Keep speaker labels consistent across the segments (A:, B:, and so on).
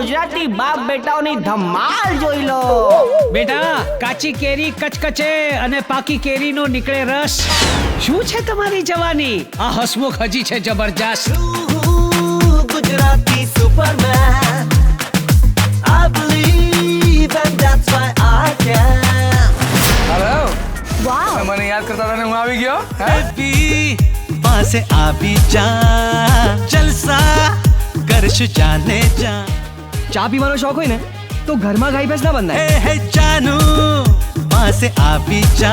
A: ગુજરાતી બાપ બેટાઓની ધમાલ જોઈ લો.
B: બેટા, કાચી કેરી કચકચે અને પાકી કેરીનો નીકળે રસ. શું છે તમારી જવાની? આ હસમુખ હજી છે જબરજસ્ત.
C: Gujarati superman, I believe and that's why I can.
D: Hello,
E: wow,
D: મને યાદ કરતા હતા ને હું આવી ગયો.
C: બેબી પાસે આવી જા, જલસા કરશું જાને જા.
F: ચા પીવાનો શોખ હોય ને તો ઘરમાં ગાય ભેંસ ના બંધાય.
C: હે જાનુ પાસે આવી જા,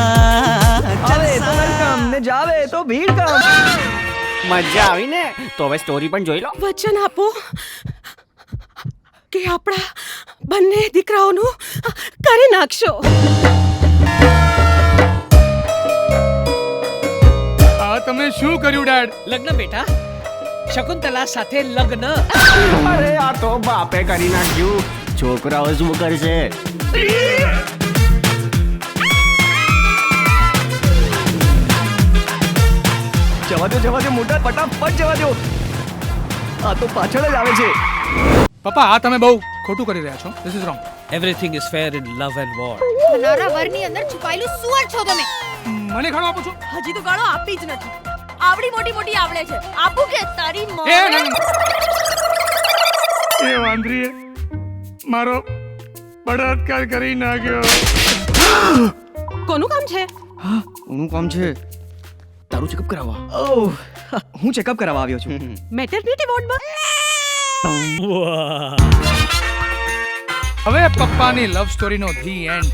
F: આવે તો વેલકમ ને જાવે તો ભીડ કમ.
A: મજા આવી ને? તો હવે સ્ટોરી પણ જોઈ લો.
E: વચન આપો કે આપણા બંને દીકરાઓનું કરી નાખશો.
D: આ તમે શું કર્યું ડેડ?
B: લગ્ન બેટા, શકુંતલા સાથે લગ્ન.
A: અરે આ તો બાપે કરી નાખ્યું. છોકરાઓ શું કરશે?
F: જવા દો મોટા, ફટાફટ જવા દો. આ તો પાછળ જ આવે છે.
D: પપ્પા, આ તમે બહુ ખોટું કરી રહ્યા છો. This is wrong.
B: Everything is fair in love and war.
G: નાના વરની અંદર છુપાયેલું સુઅર છો તમે.
D: મને ખાડો આપો છો?
G: હજી તો ગાળો આપી જ નથી. આવડી મોટી આવડે છે. આપું કે તારી
D: એ
G: માં?
D: નહીં. એ વાંદરીએ મારો બળાત્કાર કરી નાખ્યો.
E: કોનું કામ છે?
F: કોનું કામ છે? તારું ચેકઅપ કરાવવા. ઓહ, હું ચેકઅપ કરાવવા આવ્યો છું.
E: મેટર્નિટી વોર્ડમાં?
D: હવે પપ્પાની લવ સ્ટોરીનો ધી એન્ડ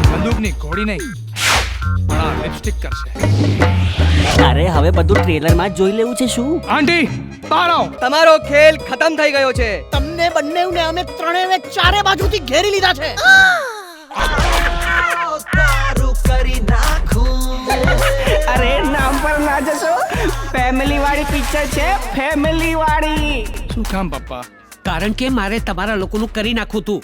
D: બંદૂકની ઘોડી નહીં, પણ આ લિપસ્ટિક કરશે.
A: અરે હવે બધું ટ્રેલરમાં જ જોઈ લેવું છે શું?
D: આંટી, બહાર આવો.
F: તમારો ખેલ ખતમ થઈ ગયો છે.
E: તમને બંનેને અમે ત્રણેયને ચારે બાજુથી ઘેરી લીધા છે.
C: તારું કરી નાખું.
A: અરે નામ પર ના જશો. ફેમિલી વાળી પિક્ચર છે, ફેમિલી વાળી.
D: શું કામ પપ્પા?
B: કારણ કે મારે તમારા લોકોનું કરી નાખવું તું.